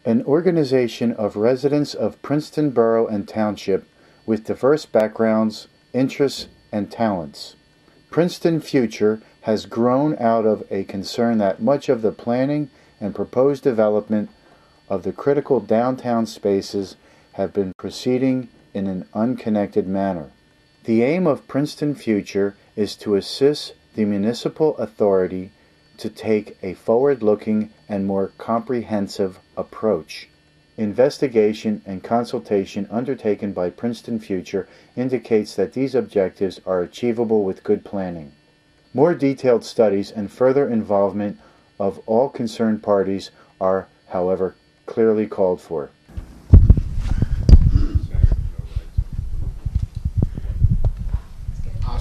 an organization of residents of Princeton Borough and Township with diverse backgrounds, interests, and talents. Princeton Future has grown out of a concern that much of the planning and proposed development of the critical downtown spaces have been proceeding in an unconnected manner. The aim of Princeton Future is to assist the municipal authority to take a forward-looking and more comprehensive approach. Investigation and consultation undertaken by Princeton Future indicates that these objectives are achievable with good planning. More detailed studies and further involvement of all concerned parties are, however, clearly called for.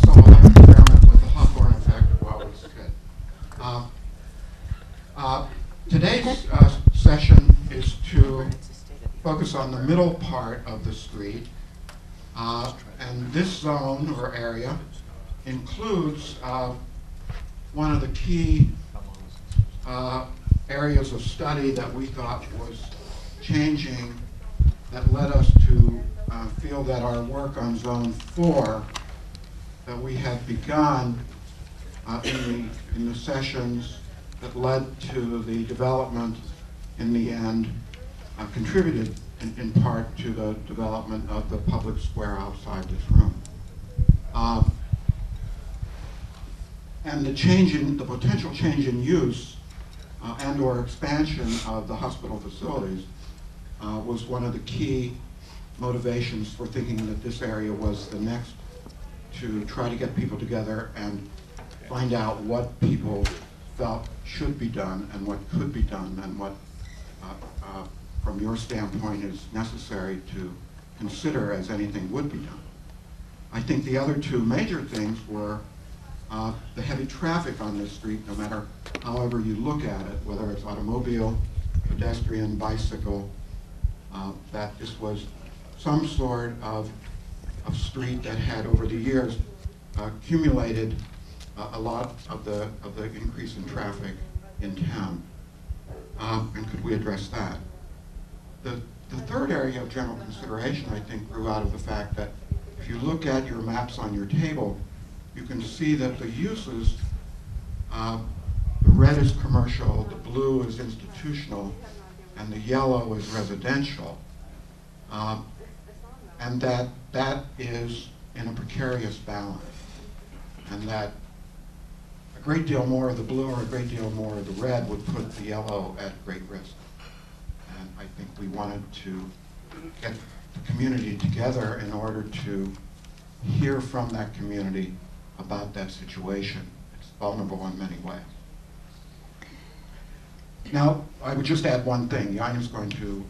So I'll have an experiment with the Hawthorne effect while we sit. Today's session is to focus on the middle part of the street, and this zone or area includes one of the key areas of study that we thought was changing, that led us to feel that our work on Zone 4 that we had begun in the sessions that led to the development in the end contributed in part to the development of the public square outside this room. And the potential change in use and or expansion of the hospital facilities was one of the key motivations for thinking that this area was the next to try to get people together and find out what people felt should be done and what could be done and what, from your standpoint, is necessary to consider as anything would be done. I think the other two major things were the heavy traffic on this street, no matter however you look at it, whether it's automobile, pedestrian, bicycle, that this was some sort of street that had over the years accumulated a lot of the increase in traffic in town. And could we address that? The third area of general consideration, I think, grew out of the fact that if you look at your maps on your table, you can see that the uses, the red is commercial, the blue is institutional, and the yellow is residential. And that is in a precarious balance, and that a great deal more of the blue or a great deal more of the red would put the yellow at great risk. And I think we wanted to get the community together in order to hear from that community about that situation. It's vulnerable in many ways. Now, I would just add one thing. Jan is going to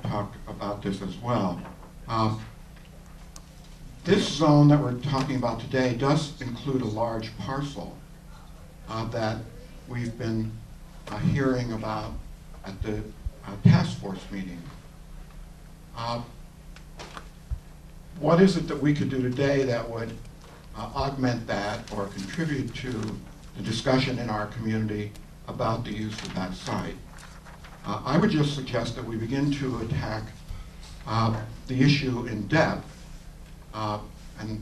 talk about this as well. This zone that we're talking about today does include a large parcel that we've been hearing about at the task force meeting. What is it that we could do today that would augment that or contribute to the discussion in our community about the use of that site? I would just suggest that we begin to attack the issue in depth, and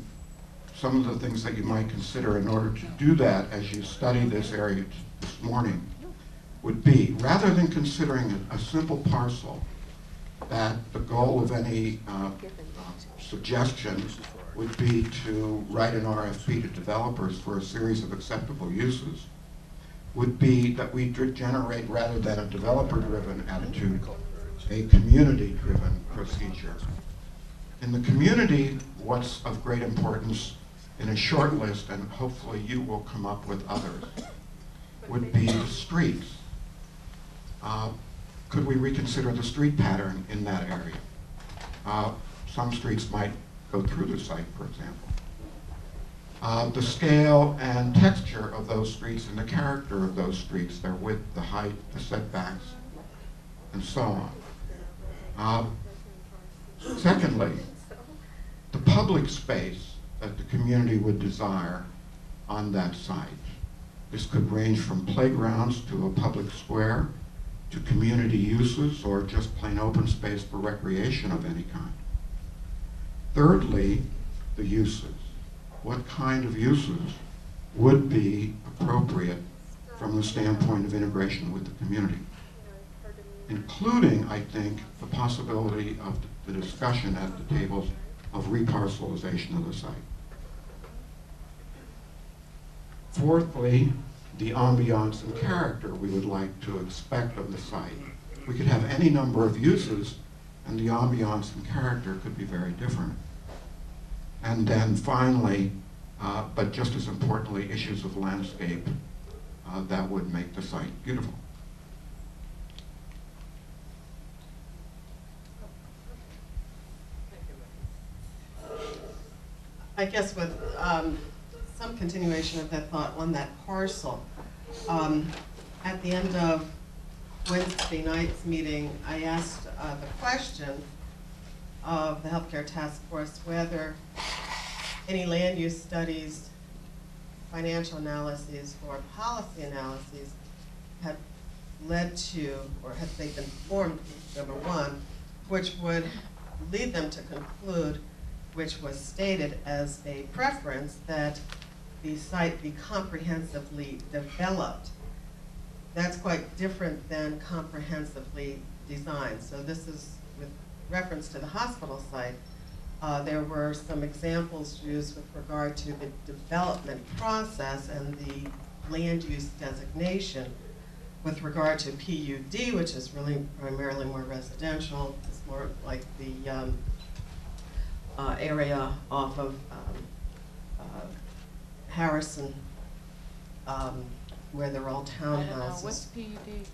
some of the things that you might consider in order to do that as you study this area this morning would be, rather than considering a simple parcel, that the goal of any suggestion would be to write an RFP to developers for a series of acceptable uses, would be that we generate, rather than a developer-driven attitude, a community-driven procedure. In the community, what's of great importance in a short list, and hopefully you will come up with others, would be the streets. Could we reconsider the street pattern in that area? Some streets might go through the site, for example. The scale and texture of those streets and the character of those streets, their width, the height, the setbacks, and so on. Secondly, the public space that the community would desire on that site. This could range from playgrounds to a public square, to community uses or just plain open space for recreation of any kind. Thirdly, the uses. What kind of uses would be appropriate from the standpoint of integration with the community? Including, I think, the possibility of the discussion at the tables of reparcelization of the site. Fourthly, the ambiance and character we would like to expect of the site. We could have any number of uses, and the ambiance and character could be very different. And then finally, but just as importantly, issues of landscape that would make the site beautiful. I guess with some continuation of that thought on that parcel, at the end of Wednesday night's meeting, I asked the question of the Healthcare Task Force whether any land use studies, financial analyses, or policy analyses had led to, or had they been formed, number one, which would lead them to conclude, which was stated as a preference, that the site be comprehensively developed. That's quite different than comprehensively designed. So this is with reference to the hospital site. There were some examples used with regard to the development process and the land use designation with regard to PUD, which is really primarily more residential. It's more like the area off of Harrison, where they're all townhouses. What's PUD?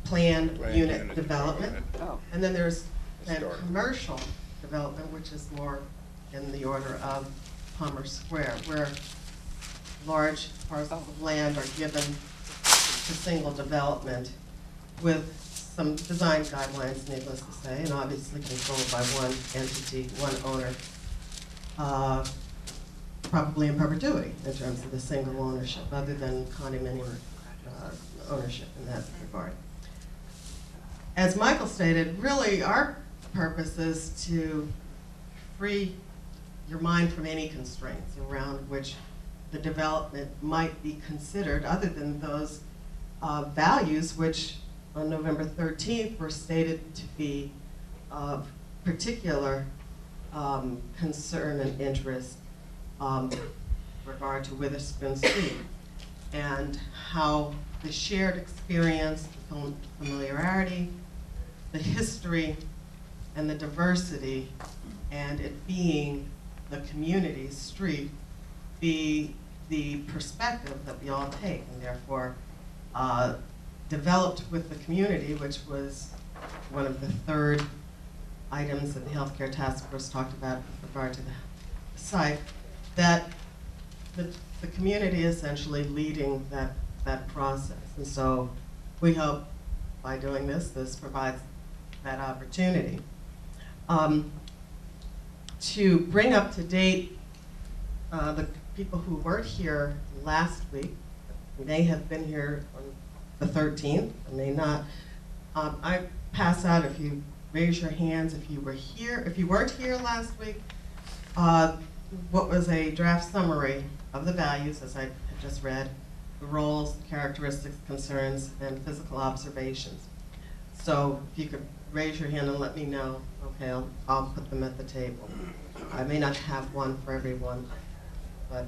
Planned unit development. Oh. And then there's planned commercial development, which is more in the order of Palmer Square, where large parcels of land are given to single development with some design guidelines, needless to say, and obviously controlled by one entity, one owner, probably in perpetuity in terms of the single ownership, other than condominium ownership in that regard. As Michael stated, really our purpose is to free your mind from any constraints around which the development might be considered, other than those values which on November 13th were stated to be of particular concern and interest regard to Witherspoon Street, and how the shared experience, the familiarity, the history, and the diversity, and it being the community street, be the perspective that we all take, and therefore developed with the community, which was one of the third items that the Healthcare Task Force talked about with regard to the site, that the community essentially leading that process. And so we hope by doing this provides that opportunity. To bring up to date the people who weren't here last week, may have been here on the 13th, or may not. I pass out, if you raise your hands, if you were here, if you weren't here last week, what was a draft summary of the values, as I had just read, the roles, the characteristics, concerns, and physical observations. So if you could raise your hand and let me know, okay, I'll put them at the table. I may not have one for everyone, but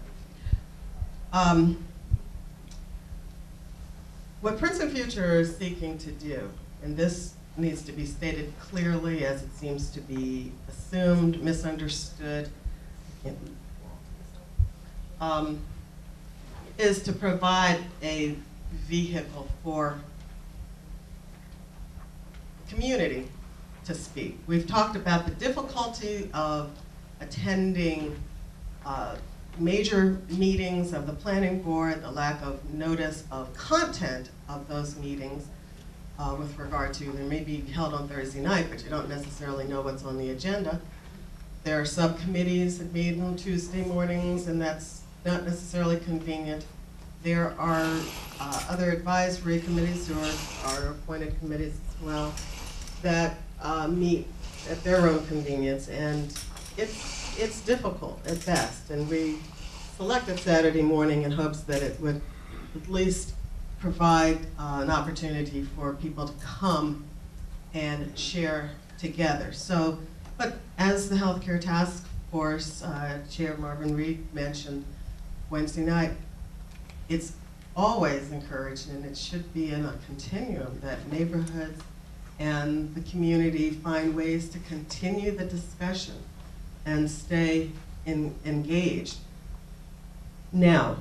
what Princeton Future is seeking to do, and this needs to be stated clearly as it seems to be assumed, misunderstood, is to provide a vehicle for community to speak. We've talked about the difficulty of attending major meetings of the planning board, the lack of notice of content of those meetings with regard to, they may be held on Thursday night, but you don't necessarily know what's on the agenda. There are subcommittees that meet on Tuesday mornings, and that's not necessarily convenient. There are other advisory committees or are appointed committees as well that meet at their own convenience, and it's difficult at best. And we selected Saturday morning in hopes that it would at least provide an opportunity for people to come and share together. So, but as the Healthcare Task Force Chair Marvin Reed mentioned Wednesday night, it's always encouraged, and it should be in a continuum, that neighborhoods and the community find ways to continue the discussion and stay engaged. Now,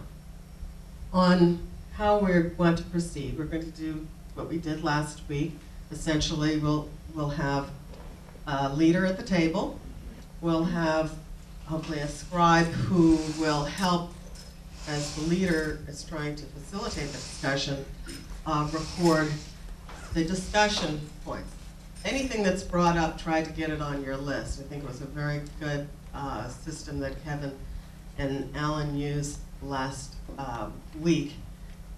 on how we want to proceed, we're going to do what we did last week. Essentially, we'll have a leader at the table. We'll have hopefully a scribe who will help, as the leader is trying to facilitate the discussion, record the discussion points. Anything that's brought up, try to get it on your list. I think it was a very good system that Kevin and Alan used last week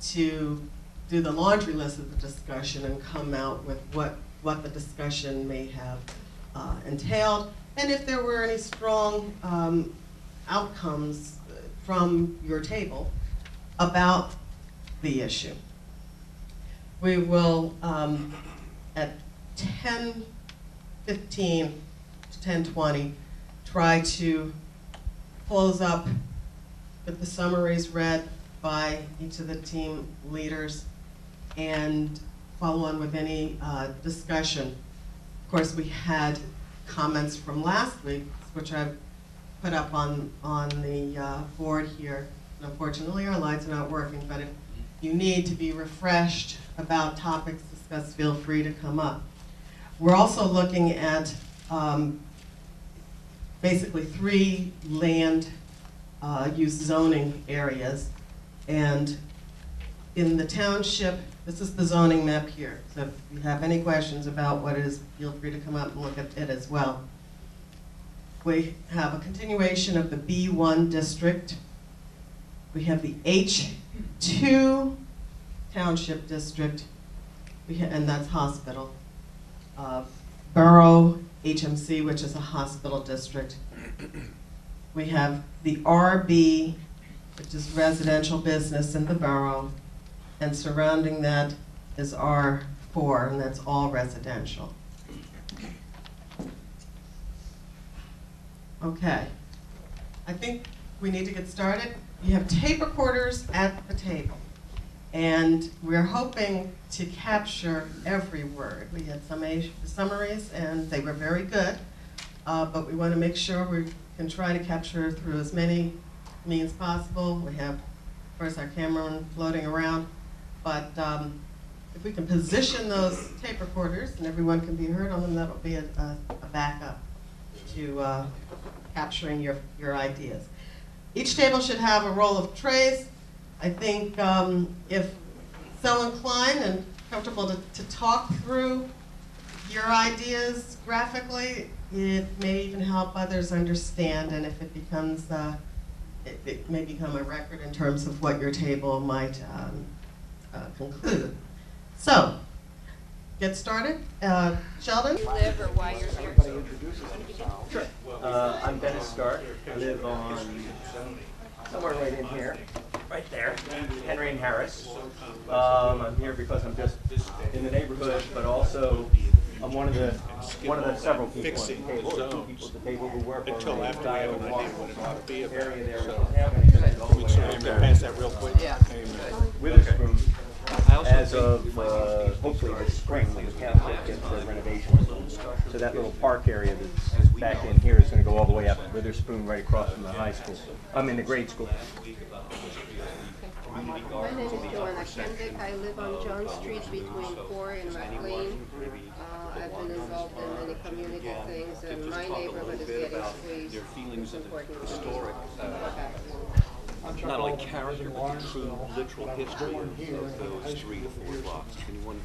to do the laundry list of the discussion and come out with what the discussion may have entailed, and if there were any strong outcomes from your table about the issue. We will, at 10:15 to 10:20, try to close up with the summaries read by each of the team leaders and follow on with any discussion. Of course, we had comments from last week, which I've put up on the board here. And unfortunately, our lights are not working, but if you need to be refreshed about topics discussed, feel free to come up. We're also looking at basically 3 land use zoning areas. And in the township, this is the zoning map here. So if you have any questions about what it is, feel free to come up and look at it as well. We have a continuation of the B1 district. We have the H2 township district, and that's hospital. Borough HMC, which is a hospital district. We have the RB, which is residential business in the borough, and surrounding that is R4, and that's all residential. Okay, I think we need to get started. You have tape recorders at the table, and we're hoping to capture every word. We had some summaries, and they were very good, but we want to make sure we can try to capture through as many means possible. We have, of course, our camera floating around, but if we can position those tape recorders and everyone can be heard on them, that'll be a backup to capturing your ideas. Each table should have a roll of trays. I think if so inclined and comfortable to talk through your ideas graphically, it may even help others understand, and if it becomes, it may become a record in terms of what your table might conclude. So, get started. Sheldon? You live or why you're here? Sure. I'm Dennis Stark. I live on somewhere right in here, right there, Henry and Harris. I'm here because I'm just in the neighborhood, but also I'm one of the several people at the table, or 2 people at the table who work until on after the we have an idea what it ought to be about. area there. We don't have anything all the way out there. Pass that real quick. Yeah. Witherspoon, as of hopefully this spring, when the council gets the renovation. So that little park area that's back in here is going to go all the way up to Witherspoon, right across from the high school. I'm in the grade school. My name is Joanna Kendick. I live on John Street between 4 and McLean. I've been involved in many community things, and my neighborhood is getting squeezed. It's important. Historic. Not only character, but the true literal history of those 3 to 4 blocks. Anyone?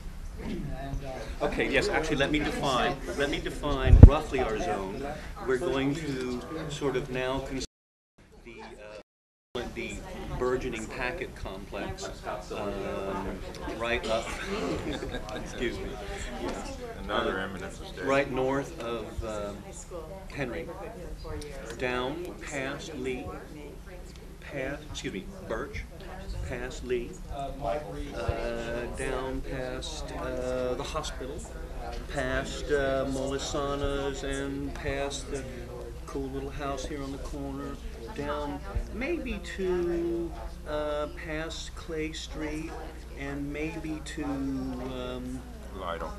Okay, yes, actually let me define roughly our zone. We're going to sort of now the burgeoning Packet complex, right up, excuse me, Another eminent mistake. right north of Henry, down past Lee, Birch, past Lee, down past the hospital, past Molisana's, and past the cool little house here on the corner, down maybe to past Clay Street, and maybe to Lytle.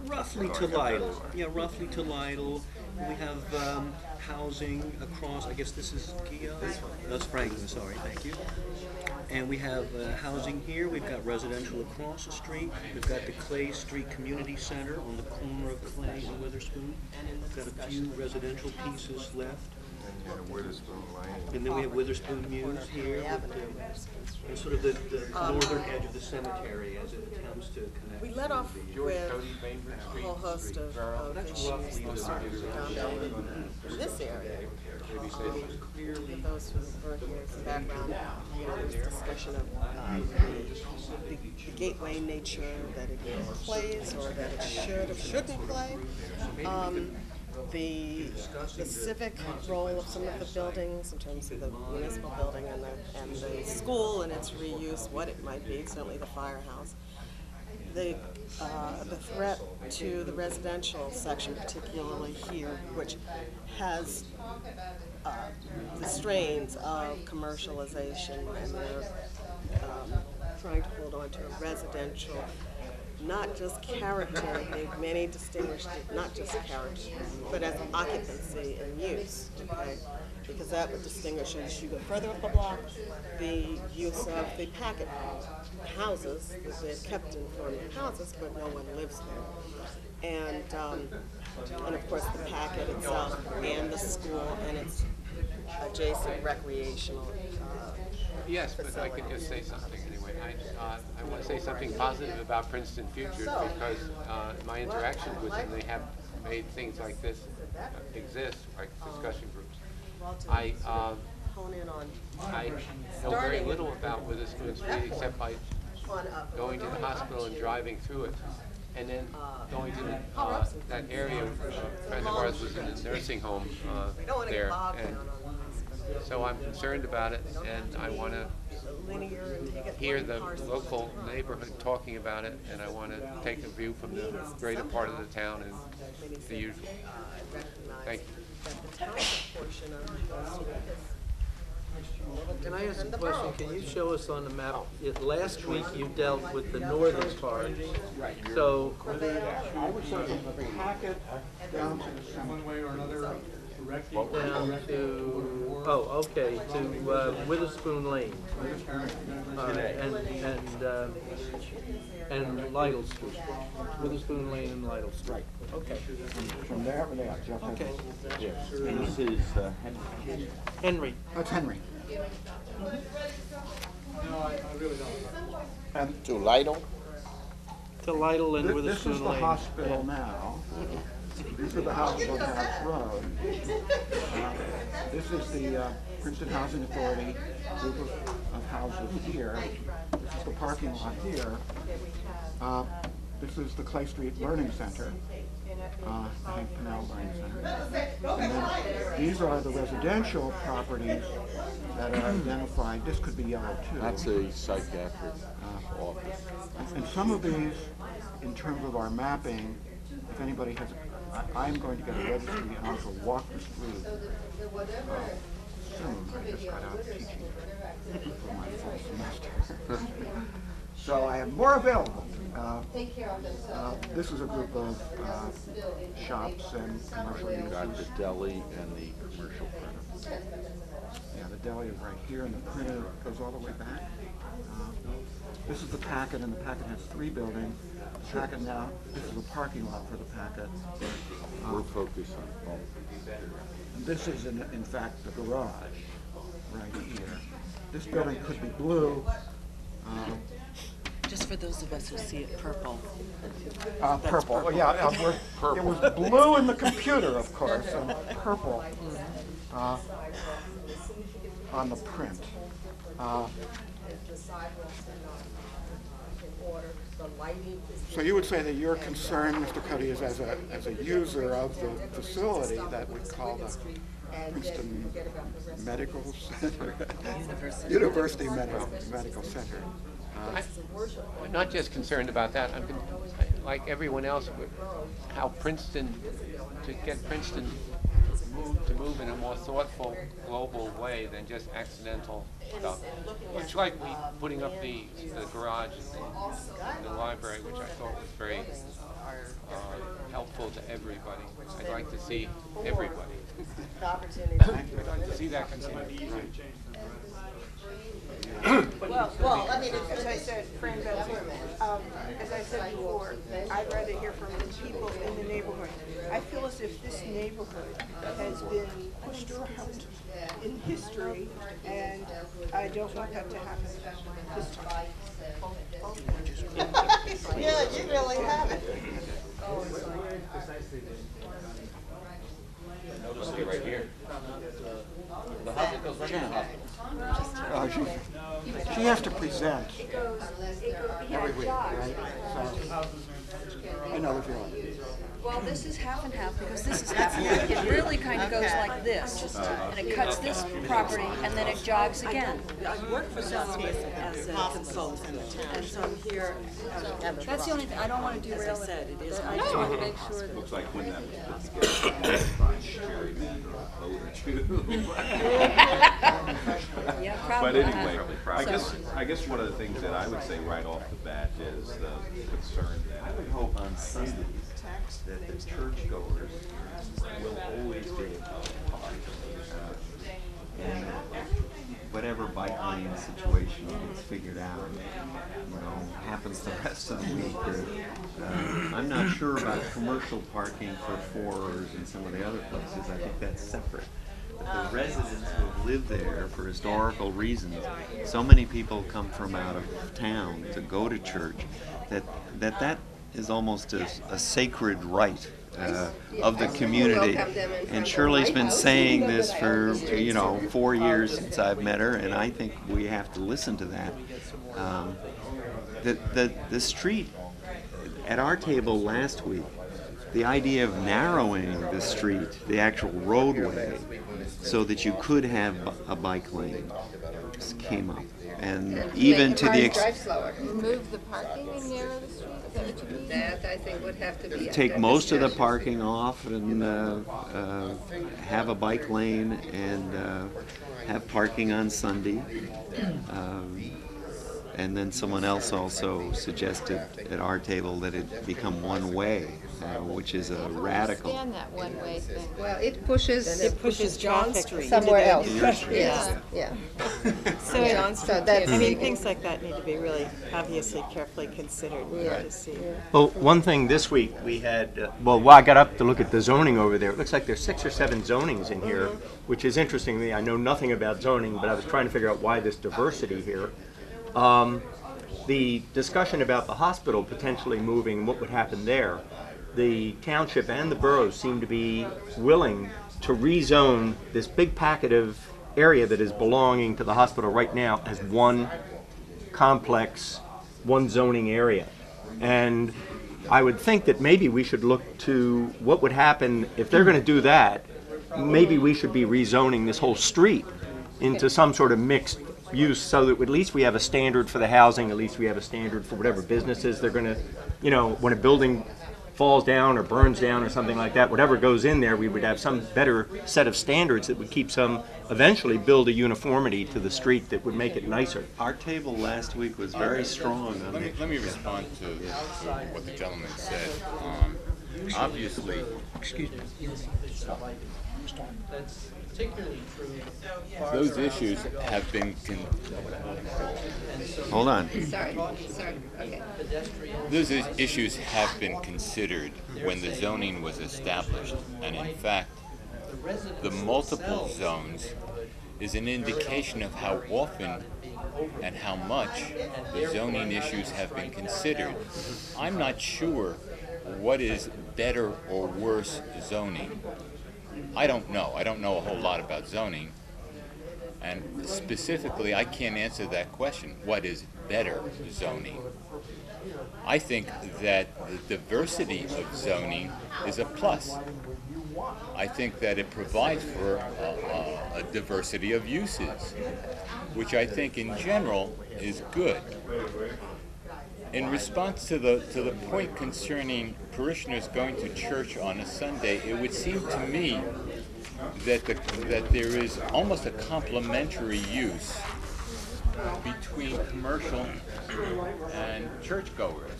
roughly to Lytle. Yeah, roughly to Lytle. We have housing across, I guess this is Gio? That's Franklin, sorry, thank you. And we have housing here. We've got residential across the street. We've got the Clay Street Community Center on the corner of Clay and Witherspoon. We've got a few residential pieces left. And Witherspoon Lane. And then we have Witherspoon Muse here, and sort of the northern edge of the cemetery as it attempts to connect. We let off with Cody, Bainbridge a Street. whole host of issues that sort of founded in this area. For those who weren't here, some background, there was discussion of the gateway nature that it plays or that it should or shouldn't play. The civic role of some of the buildings in terms of the municipal building and the school and its reuse, what it might be, certainly the firehouse. The threat to the residential section, particularly here, which has the strains of commercialization, and they're trying to hold on to a residential, not just character, many distinguished it not just character, but as occupancy and use, okay? Because that would distinguish, as you go further up the block, the use of the Packet houses, that they're kept in form of houses, but no one lives there. And of course the Packet itself, and the school, and its adjacent recreational Yes, but I could just say something anyway. I want to say something positive about Princeton Future because my interactions with them, they have made things like this exist, like discussion groups. I know very little about Witherspoon Street except by going to the hospital and driving through it. And then going to that area, a friend of ours was in a nursing home there. And so I'm concerned about it, and I want to hear the local neighborhood talking about it, and I want to take a view from the greater part of the town and the usual. Thank you. Can I ask a question? Can you show us on the map? Last week you dealt with the northern part. So, I would say from the Packet down to the cemetery. One way or another. down to, oh, okay, to Witherspoon Lane. All right, and Lytle Street. Witherspoon Lane and Lytle Street. Right. Okay. From there, Jeff. Okay. Yes. This is Henry. Henry. That's Henry. And To Lytle. To Lytle and this Witherspoon is the Lane. hospital now. These are the houses on House Road. This is the Princeton Housing Authority group of houses here. This is the parking lot here. This is the Clay Street Learning Center, the Hank Pennell Learning Center. And then these are the residential properties that are identified. This could be yellow too. That's a psychiatric office. And some of these, in terms of our mapping, if anybody has, I'm going to get a registry and also walk the street soon. I just got out of teaching for my full semester. So I have more available. This is a group of shops and commercial uses. Got the deli and the commercial printer. Yeah, the deli is right here, and the printer goes all the way back. This is the Packet, and the Packet has 3 buildings. The Packet now, this is a parking lot for the Packet. We're focused on both. And this is, in fact, the garage right here. This building could be blue. Just for those of us who see it purple. Purple. Oh, yeah, purple. It was blue in the computer, of course, and purple on the print. So you would say that your concern, Mr. Cuddy, is as a user of the facility that we call the Princeton Medical Center, University Medical Center. I'm not just concerned about that. Like everyone else, with how Princeton, to get Princeton to move in a more thoughtful, global way than just accidental stuff. It's like we putting up the garage in the library, which I thought was very helpful to everybody. I'd like to see everybody. I'd like to see that continue. Well, I mean, as I said, Fran Belsey, as I said before, I'd rather hear from the people in the neighborhood. I feel as if this neighborhood has been pushed around in history, and I don't want that to happen this time. Yeah, you really have it. Notice it right here. The hospital goes right in the hospital. She has to present every week, right? So, I know the feeling. Well, this is half and half because this is half and half. It really kind of goes like this, and it cuts this property, and then it jogs again. I work for Southgate as a consultant, and so I'm here. That's the only thing. I don't want to derail it. It is. I just want to make sure that. Looks like when that was put together, gerrymander a vote or two. Yeah, But probably. anyway, I guess one of the things that I would say right off the bat is the concern that I would hope on Sundays that the churchgoers will always be able to park. And whatever bike lane situation gets figured out, happens the rest of the week. I'm not sure about commercial parking for fours and some of the other places. I think that's separate. But the residents who have lived there for historical reasons, so many people come from out of town to go to church, that is almost a sacred right of the community. And Shirley's been saying this for 4 years since I've met her, and I think we have to listen to that. The street at our table last week, the idea of narrowing the street, the actual roadway, so that you could have a bike lane, came up. And even to the Remove the parking and narrow the street? Is that what you mean? That, I think, would have to be take most of the parking off and have a bike lane and have parking on Sunday. And then someone else also suggested at our table that it become one way, which is a radical. I understand that one-way thing. Well, it pushes John Street somewhere else. Yeah. So that's, I mean, things like that need to be really obviously carefully considered. To see. Well, one thing this week we had, while I got up to look at the zoning over there, it looks like there's 6 or 7 zonings in here, which is interesting to me. I know nothing about zoning, but I was trying to figure out why this diversity here. The discussion about the hospital potentially moving, what would happen there, the township and the boroughs seem to be willing to rezone this big packet of area that is belonging to the hospital right now as one complex, one zoning area. And I would think that maybe we should look to what would happen if they're going to do that. Maybe we should be rezoning this whole street into some sort of mixed use, so that at least we have a standard for the housing, at least we have a standard for whatever businesses they're going to, when a building falls down or burns down or something like that, whatever goes in there, we would have some better set of standards that would keep eventually build a uniformity to the street that would make it nicer. Our table last week was very strong on Let me respond to what the gentleman said. Obviously, excuse me. Those issues have been Hold on. Sorry. Okay. Those issues have been considered when the zoning was established, and in fact, the multiple zones is an indication of how often and how much the zoning issues have been considered. I'm not sure what is better or worse zoning. I don't know. I don't know a whole lot about zoning. And specifically, I can't answer that question. What is better zoning? I think that the diversity of zoning is a plus. I think that it provides for a diversity of uses, which I think in general is good. In response to the point concerning parishioners going to church on a Sunday, it would seem to me that there is almost a complementary use between commercial and churchgoers.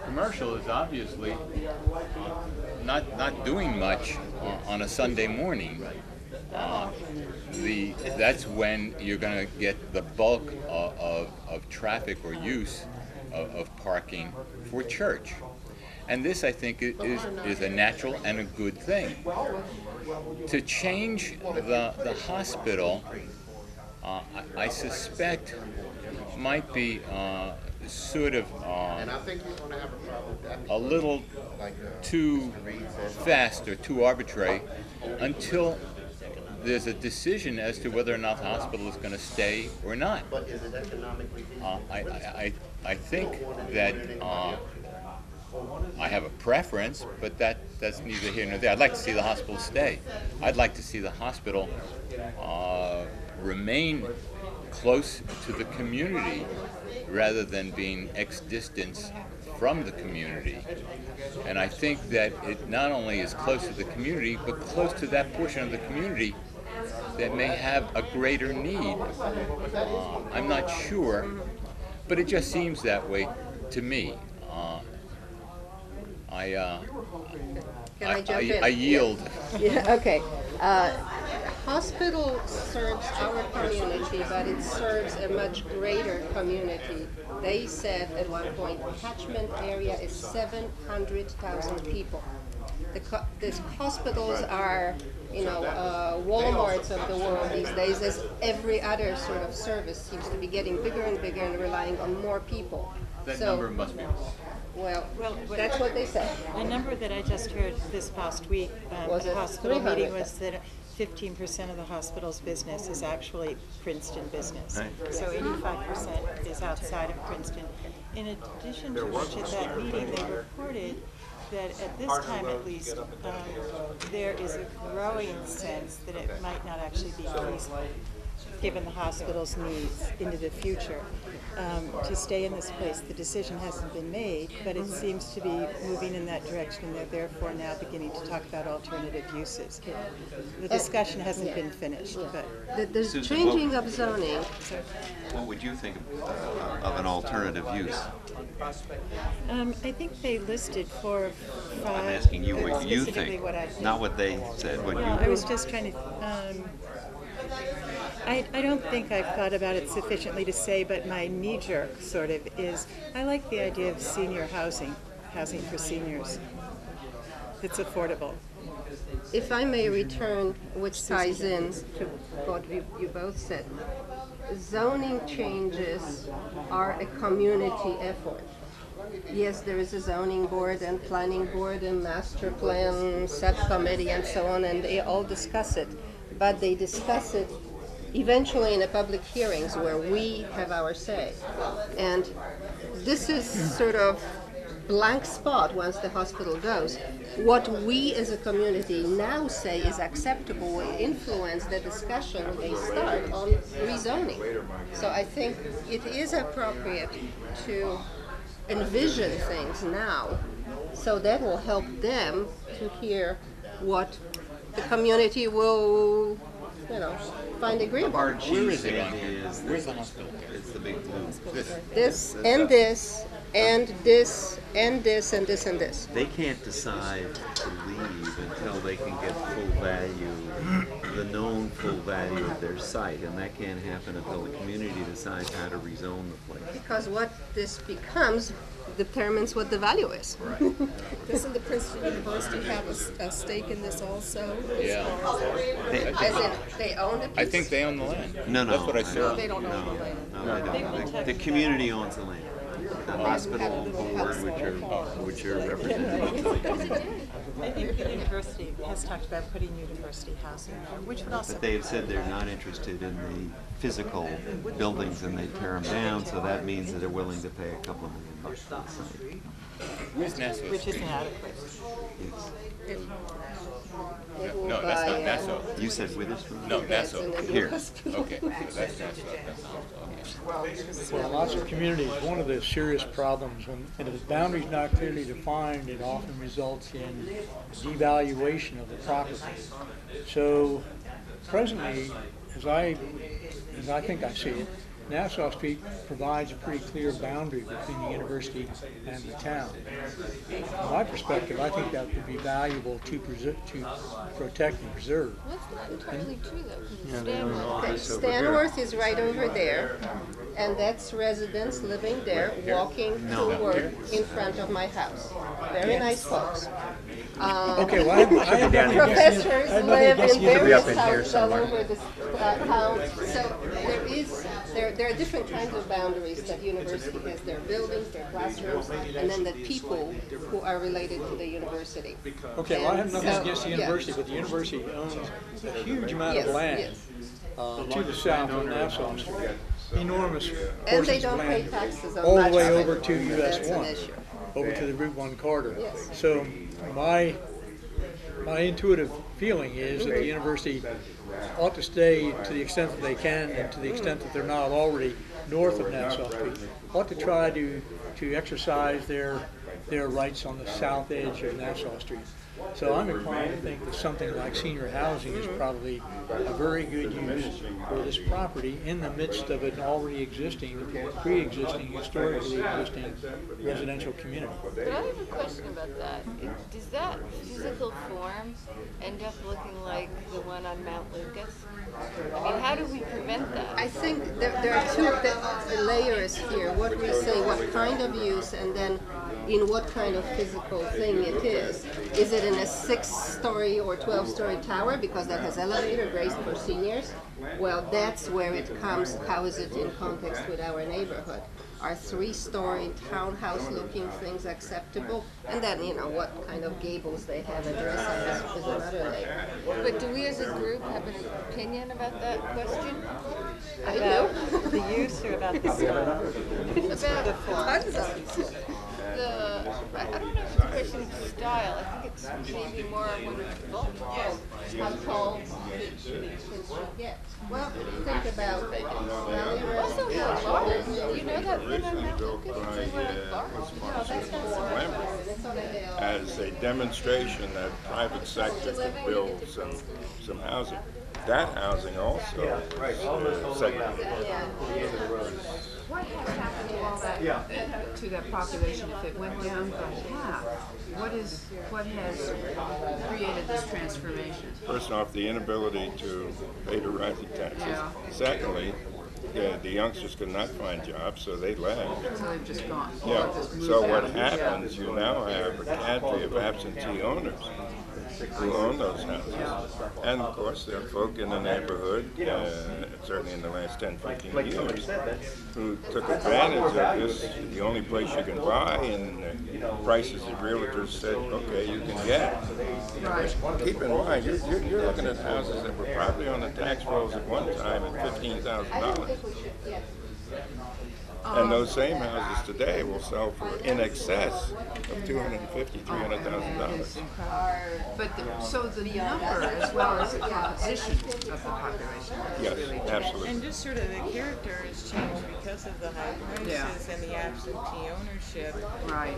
Commercial is obviously not doing much on a Sunday morning. That's when you're going to get the bulk of traffic or use of parking for church. And this, I think, is a natural and a good thing. To change the hospital, I suspect might be sort of a little too fast or too arbitrary until there's a decision as to whether or not the hospital is going to stay or not. I think that I have a preference, but that's neither here nor there. I'd like to see the hospital stay. I'd like to see the hospital remain close to the community rather than being equidistant from the community. And I think that it not only is close to the community, but close to that portion of the community that may have a greater need. I'm not sure, but it just seems that way to me. Can I jump in? I yield. Yeah, okay. Hospital serves our community, but it serves a much greater community. They said at one point, catchment area is 700,000 people. The hospitals are, Walmarts of the world these days, as every other sort of service seems to be getting bigger and bigger and relying on more people. That number must be wrong. Well, that's what they said. The number that I just heard this past week at the hospital meeting was that 15% of the hospital's business is actually Princeton business. Right. So 85% is outside of Princeton. In addition to which, at that meeting, they reported that at this time at least, there is a growing sense that it might not actually be feasible, given the hospital's needs into the future, to stay in this place. The decision hasn't been made, but it seems to be moving in that direction, and they're therefore now beginning to talk about alternative uses. The discussion hasn't been finished, but the changing of zoning. What would you think of an alternative use? I think they listed 4 or 5. I'm asking you what you think, what I think. not what they said. What Well, I was just trying to. I don't think I've thought about it sufficiently to say, but my knee-jerk sort of is, I like the idea of senior housing for seniors. It's affordable. If I may return, which ties in to what you both said, zoning changes are a community effort. Yes, there is a zoning board and planning board and master plan subcommittee and so on, and they all discuss it, but they discuss it eventually in a public hearings where we have our say. And this is sort of blank spot once the hospital goes. What we as a community now say is acceptable will influence the discussion they start on rezoning. So I think it is appropriate to envision things now, so that will help them to hear what the community will, find agreeable. Where is it on here? Where's the hospital? It's the big blue. This and this and this and this and this and this. They can't decide to leave until they can get full value, the known full value of their site, and that can't happen until the community decides how to rezone the place. Because what this becomes determines what the value is. Right. Doesn't the Princeton University have a stake in this also? Yeah. As in, they own the piece? I think they own the land. No. That's what I said. They don't own the land. No, they don't. The community owns the land. the hospital board, which are represented. I think the university has talked about putting university housing there, which would also. But they have said they're not interested in the physical buildings and they tear them down, so that means that they're willing to pay a couple of $1 million for the site. Where's Nassau? Which isn't adequate. Yes. No, that's not Nassau. You said Witherspoon? No, Nassau. Here. Okay, so that's Nassau. For lots of communities, one of the serious problems when if the boundary is not clearly defined, it often results in devaluation of the property. So presently, as I think I see it, Nassau Street provides a pretty clear boundary between the university and the town. From my perspective, I think that would be valuable to protect and preserve. Well, that's not entirely true, though. Yeah, Stanworth is right over there, and that's residents living there, walking to work in front of my house. Very nice folks. Okay, well, I have professors live in various houses all somewhere. over the town. So there are different kinds of boundaries that university has. Their buildings, their classrooms, and then the people who are related to the university. Okay, well, I have nothing So, against the university, but the university owns a huge amount Yes, of land yes. To the south on Nassau Street. Enormous And they portions of don't pay land, taxes on all much the way of it. over to US That's an 1, issue. over to the Route 1 corridor. Yes. So my intuitive feeling is that the university ought to stay to the extent that they can, and to the extent that they're not already north of Nassau Street, ought to try to exercise their rights on the south edge of Nassau Street. So I'm inclined to think that something like senior housing is probably a very good use for this property in the midst of an already existing, pre-existing, historically existing residential community. But I have a question about that. Does that physical form end up looking like the one on Mount Lucas? I mean, how do we prevent that? I think there are two layers here. What we say, what kind of use, and then in what kind of physical thing it is. Is it in a 6-story or 12-story tower because that has elevator, great for seniors? Well, that's where it comes. How is it in context with our neighborhood? Are 3-story townhouse-looking things acceptable? And then, what kind of gables they have addressing is another layer. But do we as a group have an opinion about that question? About the use or about the style? I don't know if it's a question of style. I think it's maybe more of one of both. How tall should these things get? Well, think about Also, how large? You know that one on Mount Lucas? It's As a demonstration that private sector could build some housing. That housing also What has happened to all that, to that population if it went down by half? What has created this transformation? First off, the inability to pay the rising taxes. Yeah. Secondly, the youngsters could not find jobs, so they left. So they've just gone. Yeah. Just moved So what out. happens, you now have a cadre of absentee owners who own those houses. And of course, there are folk in the neighborhood, certainly in the last 10, 15 years, who took advantage of this, the only place you can buy, and the prices that realtors said, okay, you can get. Keep in mind, you're looking at houses that were probably on the tax rolls at one time at $15,000. And those same houses today will sell for in excess of $250,000, $300,000. But so the number as well as the composition of the population. Yes, absolutely. And just sort of the character has changed because of the high prices and the absentee ownership. Right.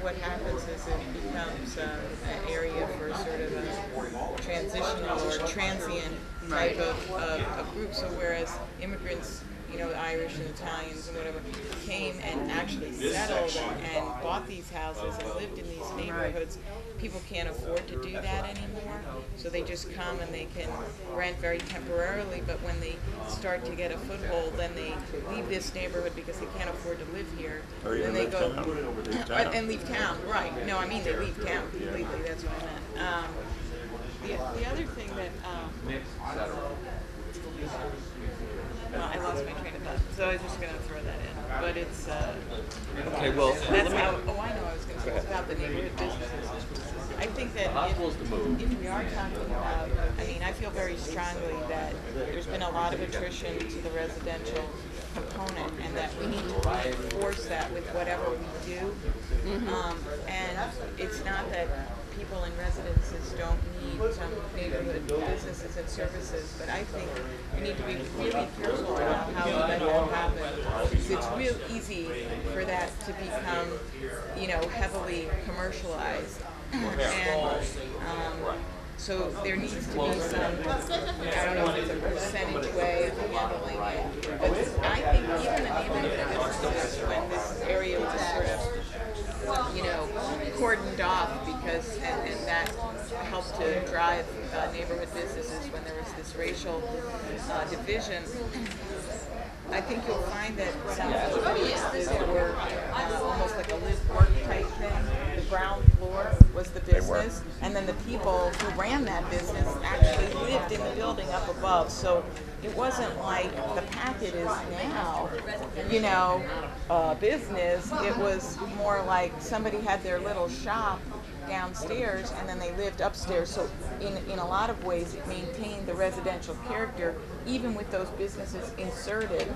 What happens is it becomes an area for sort of a transitional or transient type of group. So whereas immigrants, Irish and Italians and whatever, came and actually settled and bought these houses and lived in these neighborhoods, people can't afford to do that anymore. So they just come and they can rent very temporarily, but when they start to get a foothold, then they leave this neighborhood because they can't afford to live here. Or even then they leave go town. Leave town. And leave town, right. No, I mean they leave town completely, that's what I meant. The other thing that I lost my train of thought, so I was just going to throw that in. but it's, Okay, well, that's how, oh, I know, I was going to say, it's about the neighborhood businesses. I think that if we are talking about, I mean, I feel very strongly that there's been a lot of attrition to the residential component, and that we need to reinforce that with whatever we do. And it's not that people in residences don't need some neighborhood businesses and services, but I think we need to be really careful about how we let that happen. Because it's real easy for that to become, you know, heavily commercialized. And so there needs to be some, I don't know if it's a percentage way of handling it, but I think even the neighborhood businesses, when this area was sort of, you know, cordoned off because, and that helped to drive neighborhood businesses when there was this racial division. I think you'll find that some of the businesses were almost like a live-work type thing. The ground floor was the business, and then the people who ran that business actually lived in the building up above. So it wasn't like the packet is now, you know, business. It was more like somebody had their little shop downstairs and then they lived upstairs. So in a lot of ways it maintained the residential character even with those businesses inserted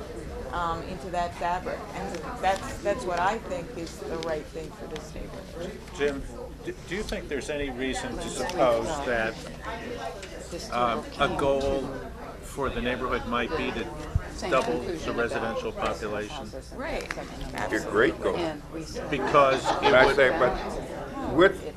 into that fabric. And that's what I think is the right thing for this neighborhood. Jim, do you think there's any reason to suppose that a goal for the neighborhood might be to double the residential population? Right. Be a great goal. Because it I would, say, but with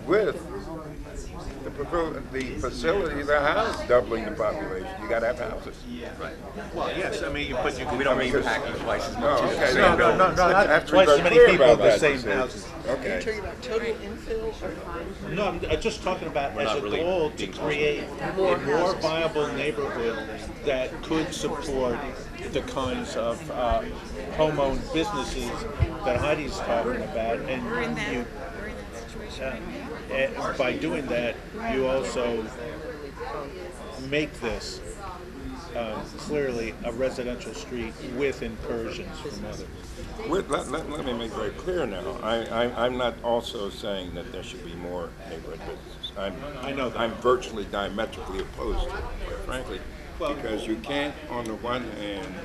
the facility, the house doubling the population, you got to have houses. Right. Well, yes. I mean, but you We don't mean packing twice as much. Oh, okay. No, not twice as many people in the same houses. Okay. Are you talking about total infill or No, I'm just talking about We're as not a really goal to create a more viable neighborhood that could support the kinds of home-owned businesses that Heidi's talking about, and We're in that you. situation. And by doing that, you also make this clearly a residential street with incursions from others. Let me make very clear now. I'm not also saying that there should be more neighborhood businesses. I know that. I'm virtually diametrically opposed to it, quite frankly, because you can't, on the one hand,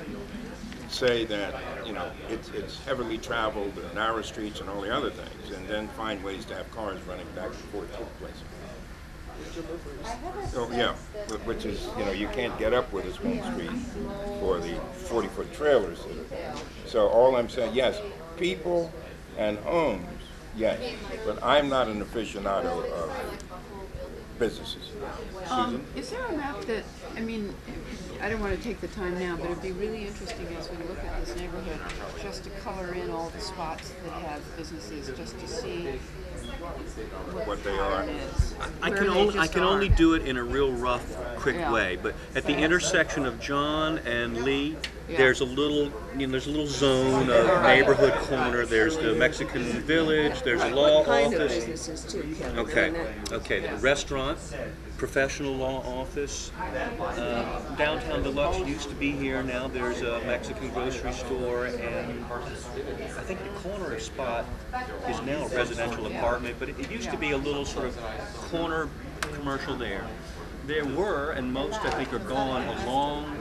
say that, you know, it's heavily traveled, narrow streets and all the other things, and then find ways to have cars running back and forth to the place. So, yeah, which is, you know, you can't get up with a small street for the 40-foot trailers that are there. So all I'm saying, yes, people and homes, yes, but I'm not an aficionado of businesses. Susan? Is there a map that, I mean, I don't want to take the time now, but it'd be really interesting as we look at this neighborhood, just to color in all the spots that have businesses, just to see What they are. I can only do it in a real rough, quick way. But at the intersection of John and Lee, there's a little, there's a little zone of neighborhood corner. There's the Mexican Village. There's a law office. businesses too, Kevin. Okay. The restaurant, professional law office. Downtown Deluxe used to be here. Now there's a Mexican grocery store, and I think the corner spot is now a residential apartment. But it used to be a little sort of corner commercial there. There were, and most I think are gone, along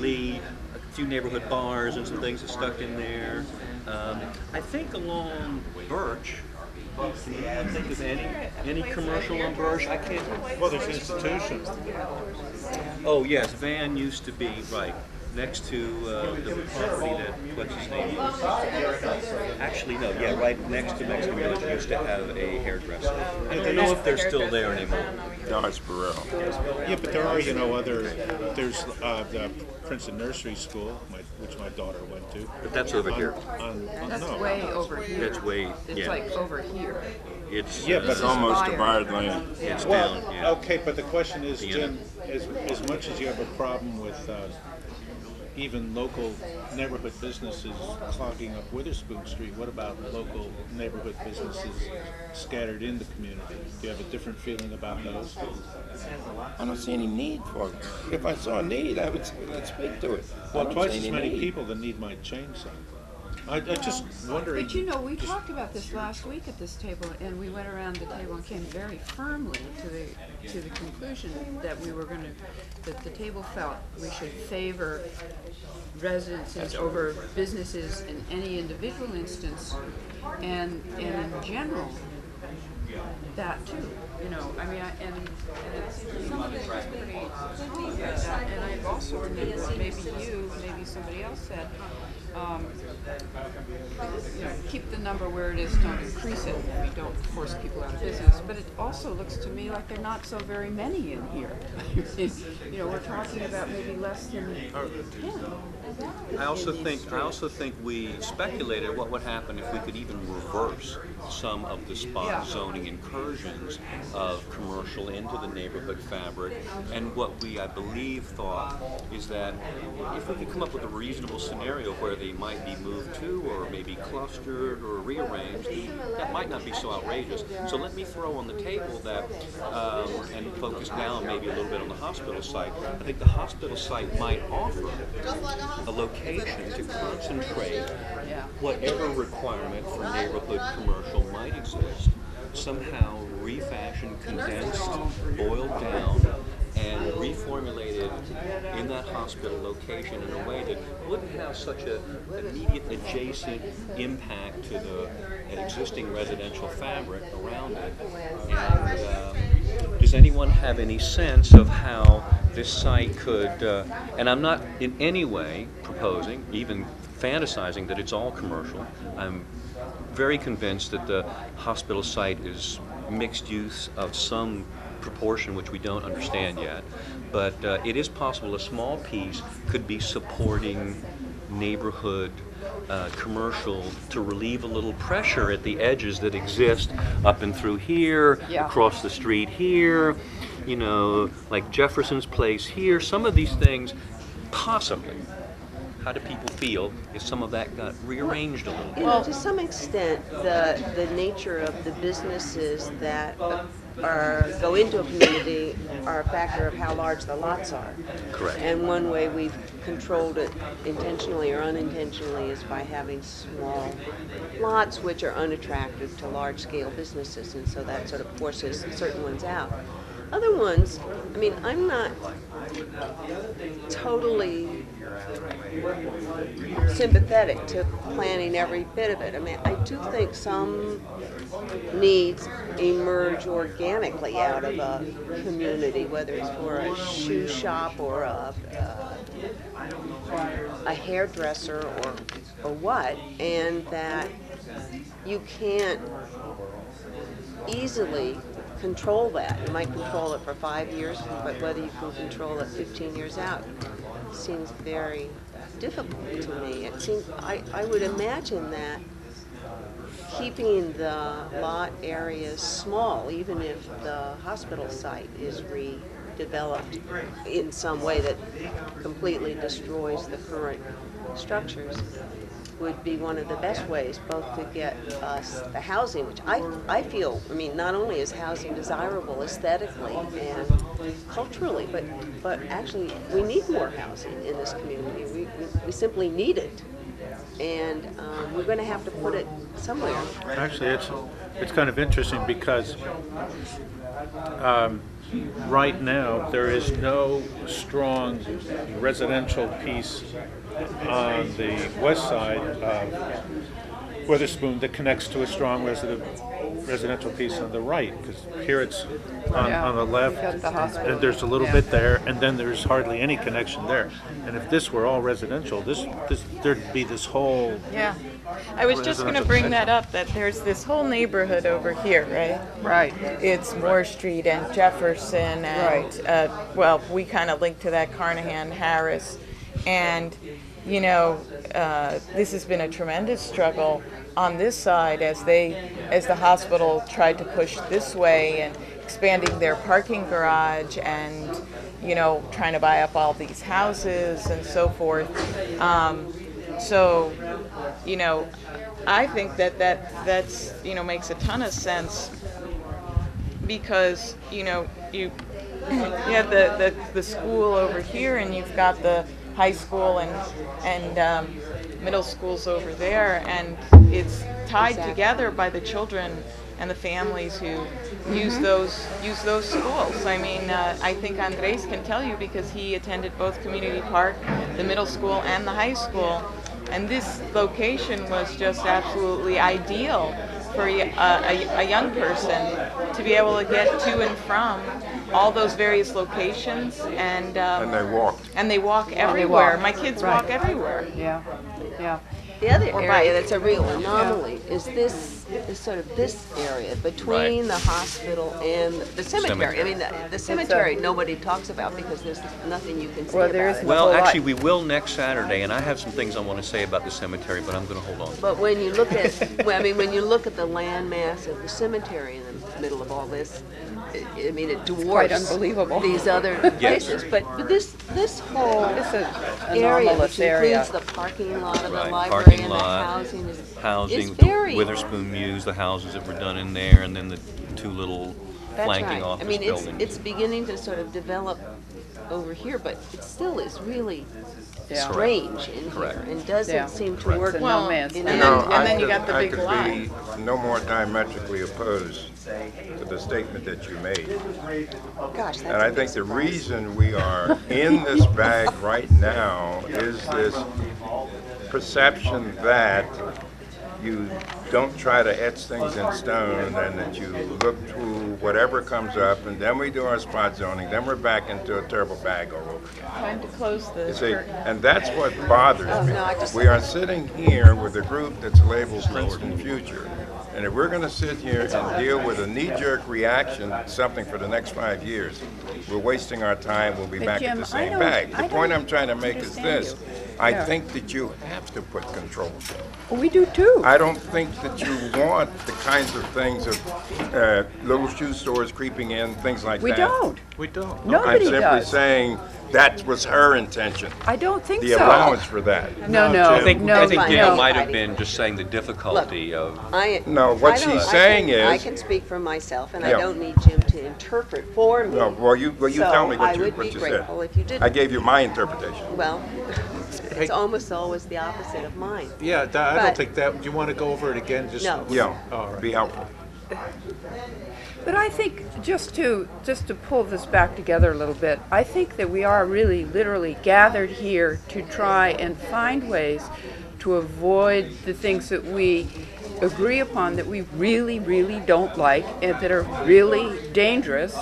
Lee, a few neighborhood bars and some things that stuck in there. I think along Birch. I think of any commercial on Birch. I can't. Well, there's institutions. Oh yes, Van used to be right next to the property that what's his name? Actually, no. Yeah, right next to Mexican Village used to have a hairdresser. I don't know if they're still there anymore. Dodge Burrell. Yeah, but there are, there's the Princeton Nursery School, which my daughter went to. But that's over here. That's no. way over here. That's way, It's like over here. It's Yeah, but It's almost divided land. it's Well, down. Yeah. okay, but the question is, Jim, as much as you have a problem with even local neighborhood businesses clogging up Witherspoon Street, what about local neighborhood businesses scattered in the community? Do you have a different feeling about those? I don't see any need for it. If I saw a need, I would say, let's speak to it. Well, I don't twice see as any many need. people that need my chainsaw. I just wondering. But you know, we talked about this last week at this table, and we went around the table and came very firmly to the conclusion that we were that the table felt we should favor residences over businesses in any individual instance, and in general, that too, you know, I mean, and it's somebody was pretty deep at that, and I also remember, maybe you, maybe somebody else said, you know, keep the number where it is, don't increase it, we don't force people out of business, but it also looks to me like there are not so very many in here. You know, we're talking about maybe less than 10. I also think we speculated what would happen if we could even reverse some of the spot zoning incursions of commercial into the neighborhood fabric. And what we, I believe, thought is that if we could come up with a reasonable scenario where they might be moved to, or maybe clustered or rearranged, that might not be so outrageous. So let me throw on the table that, and focus down maybe a little bit on the hospital site. I think the hospital site might offer a location to concentrate whatever requirement for neighborhood commercial might exist, somehow refashioned, condensed, boiled down, and reformulated in that hospital location in a way that wouldn't have such an immediate adjacent impact to the existing residential fabric around it. And does anyone have any sense of how this site could, and I'm not in any way proposing, even fantasizing that it's all commercial. I'm very convinced that the hospital site is mixed use of some proportion which we don't understand yet, but it is possible a small piece could be supporting neighborhood commercial to relieve a little pressure at the edges that exist up and through here, across the street here, you know, like Jefferson's Place here. Some of these things, possibly. How do people feel if some of that got rearranged a little bit? You know, to some extent, the nature of the businesses that go into a community are a factor of how large the lots are. Correct. And one way we've controlled it intentionally or unintentionally is by having small lots which are unattractive to large-scale businesses, and so that sort of forces certain ones out. Other ones, I mean, I'm not totally sympathetic to planning every bit of it. I mean, I do think some needs emerge organically out of a community, whether it's for a shoe shop or a hairdresser or what, and that you can't easily control that. You might control it for 5 years, but whether you can control it 15 years out seems very difficult to me. It seems, I would imagine that keeping the lot areas small, even if the hospital site is redeveloped in some way that completely destroys the current structures, would be one of the best ways both to get us the housing, which I feel, I mean, not only is housing desirable aesthetically and culturally, but actually we need more housing in this community. We simply need it. And we're going to have to put it somewhere. Actually, it's kind of interesting because right now there is no strong residential piece on the west side of Witherspoon that connects to a strong residential piece on the right, because here it's on the left, and there's a little bit there, and then there's hardly any connection there. And if this were all residential, there'd be this whole I was just going to bring that up, that there's this whole neighborhood over here, right? Right. It's Moore Street and Jefferson and, well, we kind of link to that, Carnahan, Harris. And, you know, this has been a tremendous struggle on this side as the hospital tried to push this way and expanding their parking garage and, you know, trying to buy up all these houses and so forth. So, you know, I think that's, you know, makes a ton of sense because, you know, you have the school over here and you've got the high school and middle schools over there, and it's tied together by the children and the families who use those schools. I mean, I think Andres can tell you because he attended both Community Park, the middle school, and the high school, and this location was just absolutely ideal for a young person to be able to get to and from all those various locations, and they walk. And they walk everywhere. walk. My kids Right. walk everywhere. Yeah, yeah. The other Or area bike. that's a real anomaly is sort of this area between the hospital and the cemetery. I mean, the cemetery nobody talks about because there's nothing you can say about it. Well, actually, we will next Saturday, and I have some things I want to say about the cemetery, but I'm going to hold on. But when you look at, when you look at the land mass of the cemetery in the middle of all this, I mean, it dwarfs quite unbelievable. these other places. But this whole It's an area, anomalous which area. includes the parking lot of the Right, library parking and lot, the housing, is housing, very. the Witherspoon Muse, the houses that were done in there, and then the two little That's flanking right. office I mean, buildings. it's beginning to sort of develop over here, but it still is really Yeah. strange in Correct. here and doesn't Yeah. seem to Correct. work. It's a Well, no man's in land. any- and then you got the big I lot. could be no more diametrically opposed to the statement that you made. Gosh, that's And I think the reason we are in this bag right now is this perception that you don't try to etch things in stone and that you look through whatever comes up, and then we do our spot zoning, then we're back into a terrible bag all over again. Time to close the You see, curtain. and that's what bothers Oh, me. no, I just- We are sitting here with a group that's labeled Princeton Future. And if we're going to sit here and deal with a knee-jerk reaction, something for the next 5 years, we're wasting our time, we'll be But back at Jim, the I same don't- bag. The I point don't I'm trying to make is understand this. you. I Yeah. think that you have to put controls in. We do too. I don't think that you want the kinds of things of little shoe stores creeping in, things like We that. don't. We don't. I'm Nobody simply does. saying that was her intention, I don't think the so. allowance for that. No, no, I think, no, I think Gail no. might have been just saying the difficulty of. No, what I don't- she's I saying can- I is. can speak for myself, and Yeah. I don't need Jim to interpret for me. No, well, you So tell me I what you would be said. grateful if you did. I gave you my interpretation. Well, it's almost always the opposite of mine. Yeah, I But- don't think that, do you want to go over it again? Just No. Yeah, All right. be helpful. But I think just to pull this back together a little bit, I think that we are really literally gathered here to try and find ways to avoid the things that we agree upon that we really, really don't like and that are really dangerous,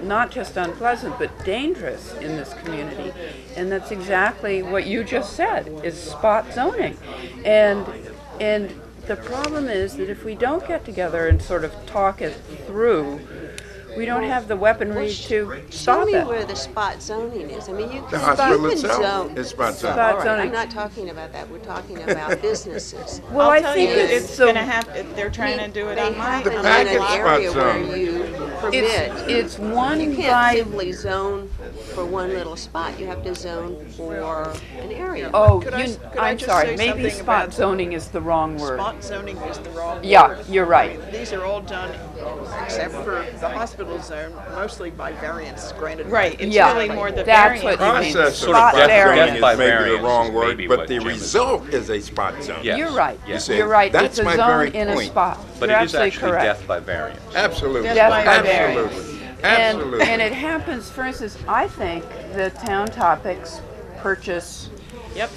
not just unpleasant, but dangerous in this community. And that's exactly what you just said, is spot zoning. And the problem is that if we don't get together and sort of talk it through, we don't have the weaponry to Show stop me it. where the spot zoning is. I mean, you The can, hospital you can itself zone. is spot zoning. All Spot right, zoning. I'm not talking about that. We're talking about businesses. Well, I'll I tell think you, it's going to the happen. They're trying to do it They on my. happen The in package an spot area where zone. you permit. it's one You can't by simply zone for one little spot. You have to zone for an area. oh Could I- you, could I I'm just sorry, say maybe something spot about- zoning is the wrong word. Spot zoning is the wrong Yeah, word. you're right. These are all done, except for the hospital zone, mostly by variance granted. by Right, it's Yeah, really more the that's variance. what you mean. Process of Spot spot variance. zoning by is maybe the variance wrong is word, maybe but what the Jim is result is a spot zone. Yes. You're right. Yes. see, You're right. that's It's a my zone very in a point. spot. But You're it is absolutely actually correct. death by variance. Absolutely. Death by Absolutely. variance. Absolutely. And it happens, for instance, I think the Town Topics purchase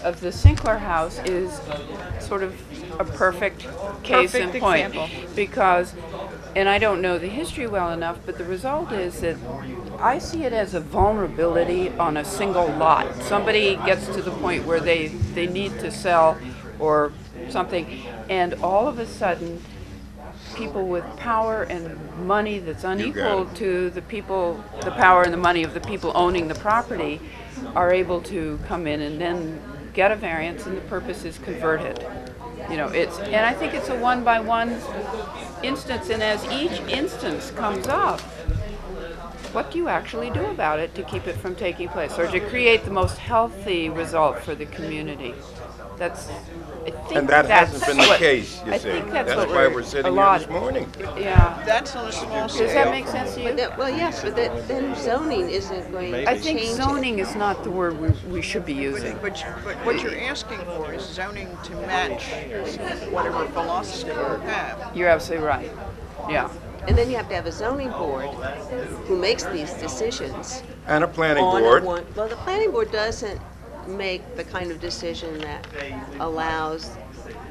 of the Sinclair House is sort of a perfect case Perfect in point. example. Because, and I don't know the history well enough, but the result is that I see it as a vulnerability on a single lot. Somebody gets to the point where they need to sell or something, and all of a sudden, people with power and money that's unequal to the people, the power and the money of the people owning the property, are able to come in and then get a variance, and the purpose is converted. You know, and I think it's a one-by-one instance, and as each instance comes up, what do you actually do about it to keep it from taking place, or to create the most healthy result for the community? That's, I think And that that's hasn't been the what- case, you I see. think that's That's what why we're we're sitting a here lot- this morning. Yeah. That's on a small scale. Does that make sense to you? But well, yes, but then zoning isn't going to I think change it. zoning is not the word we should be using. But what you're asking for is zoning to match whatever philosophy you have. You're absolutely right. Yeah. And then you have to have a zoning board who makes these decisions. And a planning on board. Well, the planning board doesn't make the kind of decision that allows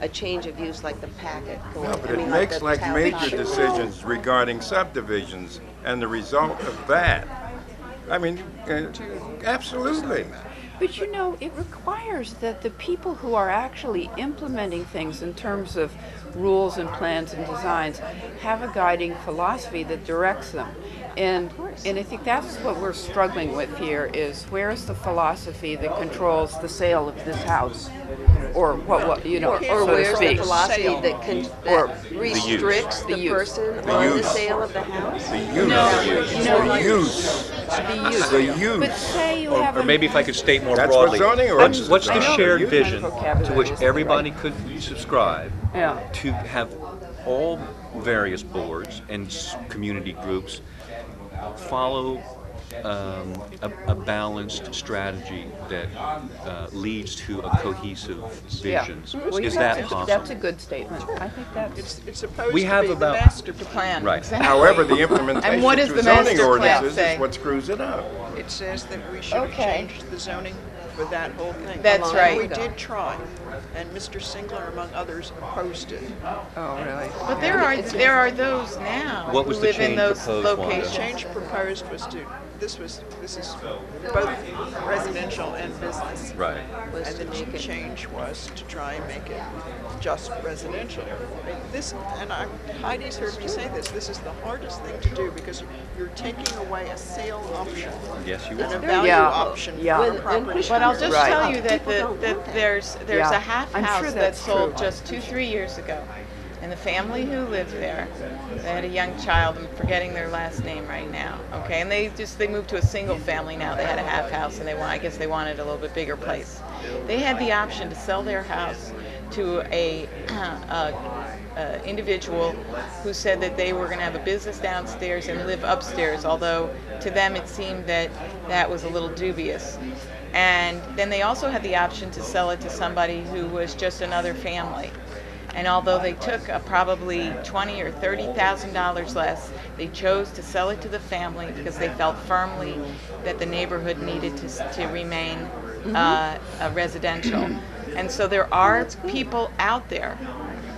a change of use like the packet going. No, but I it mean, makes the like town major packet. decisions regarding subdivisions and the result of that. I mean, absolutely. But you know, it requires that the people who are actually implementing things in terms of rules and plans and designs have a guiding philosophy that directs them. And I think that's what we're struggling with here is where is the philosophy that controls the sale of this house? Or what you know, Or so to where's the speak. philosophy that Or restricts the use. person The on the use. sale of the house? The use. No. The use. The use. The use. But say you have Or maybe if I could state more That's broadly, what zoning ordinances what's are. the I know. shared Use vision vocabulary to which isn't everybody could subscribe Yeah. to have all various boards and community groups follow a balanced strategy that leads to a cohesive vision? Well, Is that possible? That's a good statement. I think that's. It's supposed We to have be about- the master plan. Right. However, the implementation And what is through the zoning master plan ordinances say? is what screws it up. It says that we should have changed the zoning for that whole thing. That's And right. we did try, and Mr. Singler, among others, opposed it. Oh, really? But there are those now What was who the live in change those proposed, Wanda? The locations. change proposed was to, this is both residential and business. Right. And the change was to try and make it just residential. This, and Heidi's heard me say this is the hardest thing to do because you're taking away a sale option. Yes, you And a are. value option for a property. But I'll just Right. tell you that there's Yeah. a half I'm house sure that that's sold true. just 2-3 years ago. And the family who lived there, they had a young child, I'm forgetting their last name right now, okay? And they moved to a single family now. They had a half house and I guess they wanted a little bit bigger place. They had the option to sell their house to a individual who said that they were going to have a business downstairs and live upstairs, although to them it seemed that that was a little dubious. And then they also had the option to sell it to somebody who was just another family. And although they took probably $20,000 or $30,000 less, they chose to sell it to the family because they felt firmly that the neighborhood needed to remain residential. And so there are people out there.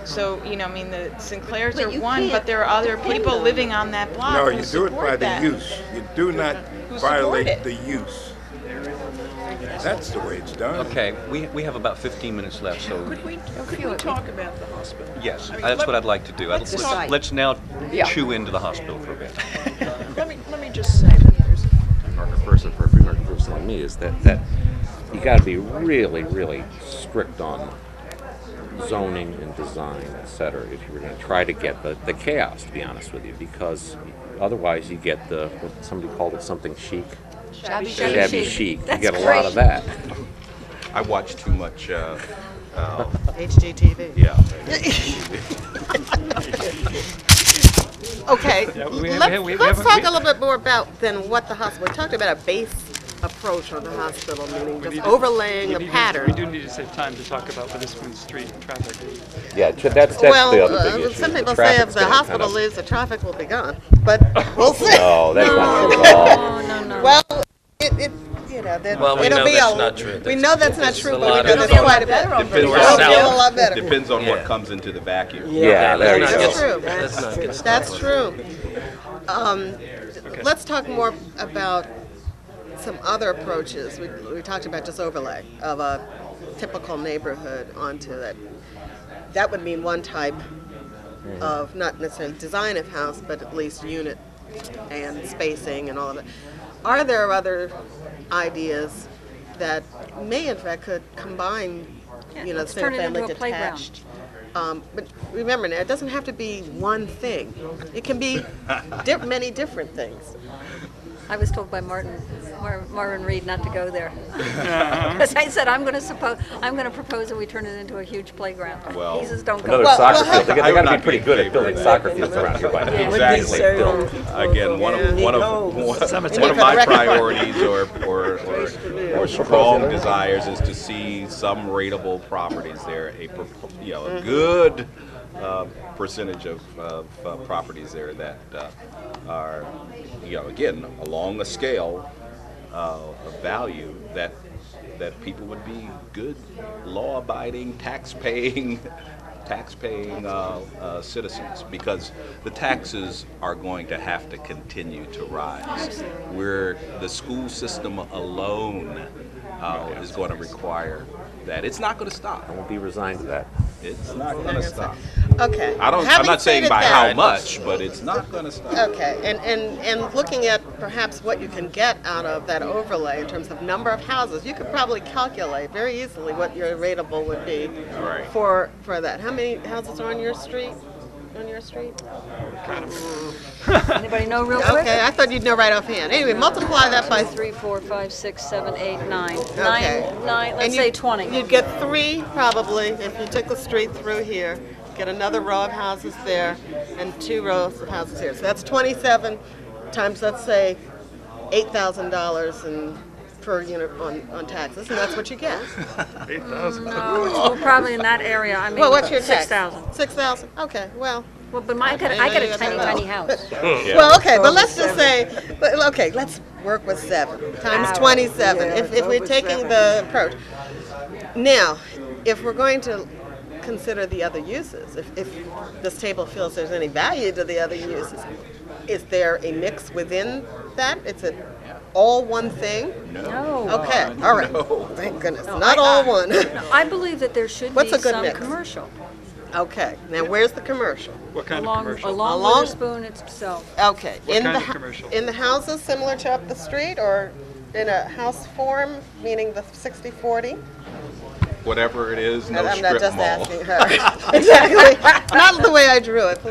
So, you know, I mean, the Sinclairs But are you one, can't but there are other depend people on living on that block No, who you do it by support the that. use. You do not Who support violate it. the use. That's the way it's done. Okay, we have about 15 minutes left, so Could we talk about the hospital? yes, I mean, that's what I'd like to do. let's talk- Let's now Yeah. chew into the hospital for a bit. Let me just say that there's market person for a free market person like me is that you got to be really strict on zoning and design, etc. If you were going to try to get the chaos, to be honest with you, because otherwise you get what somebody called it something chic. Shabby chic. You That's get a great. lot of that. I watch too much. HGTV. Yeah. Okay, Yeah, let's talk a little bit more about then what the hospital, we talked about a base approach of the hospital, meaning just overlaying a pattern. We do need to save time to talk about Witherspoon Street traffic. Yeah, that's the other big issue. Some people say traffic's if the gonna hospital kind of- leaves, the traffic will be gone, but we'll see. No, that's not true at all. No. Well, it you know, Well, we it'll know be that's a, not true. we know that's not There's true, a but we lot know of- there's quite a bit. Depends It'll on be a lot better. Depends on what comes into the vacuum. Yeah, there you That's go. true. That's true. Let's talk more about some other approaches. We talked about just overlay of a typical neighborhood onto that. That would mean one type of, not necessarily design of house, but at least unit and spacing and all of it. Are there other ideas that may in fact could combine, you know, let's turn single it into family a playground. detached But remember now, it doesn't have to be one thing. It can be many different things. I was told by Marvin Reed not to go there. Because I said, I'm going to propose that we turn it into a huge playground. Well, he says, don't go. Another soccer field. They got to be pretty good at building soccer fields around here by now. Exactly. Again, one of my priorities or strong desires is to see some rateable properties there, a good percentage of properties there that are, again, along a scale of value that people would be good, law-abiding, tax-paying citizens, because the taxes are going to have to continue to rise. The school system alone is going to require that. It's not going to stop. I won't be resigned to that. It's not going to stop. Okay. I'm not saying by how much, but it's not going to stop. Okay, and looking at perhaps what you can get out of that overlay in terms of number of houses, you could probably calculate very easily what your rateable would be for that. How many houses are on your street? Anybody know real quick? Okay, I thought you'd know right offhand. Anyway, multiply that by 3, 4, 5, 6, 7, 8, 9. Okay. 9, let's say 20. You'd get 3 probably if you took the street through here. Get another row of houses there and 2 rows of houses here. So that's 27 times, let's say, $8,000 per unit on taxes, and that's what you get. 8,000. No, we're probably in that area. I mean, well, what's your tax? 6,000. 6,000. Okay, well. Well, but I got a tiny house. Well, okay, but let's just say, okay, let's work with 7 times 27. If we're taking the approach. Now, if we're going to consider the other uses, if this table feels there's any value to the other uses, is there a mix within that? It's all one thing? No. Okay, all right. No. Thank goodness. No, not all one. I believe that there should What's be a good some mix? commercial. Okay, now where's the commercial? What kind of commercial? Along Witherspoon itself. Okay. What kind of commercial? In the houses similar to up the street, or in a house form, meaning the 60-40? Whatever it is, no I'm strip not just mall. asking her. Exactly. Not the way I drew it.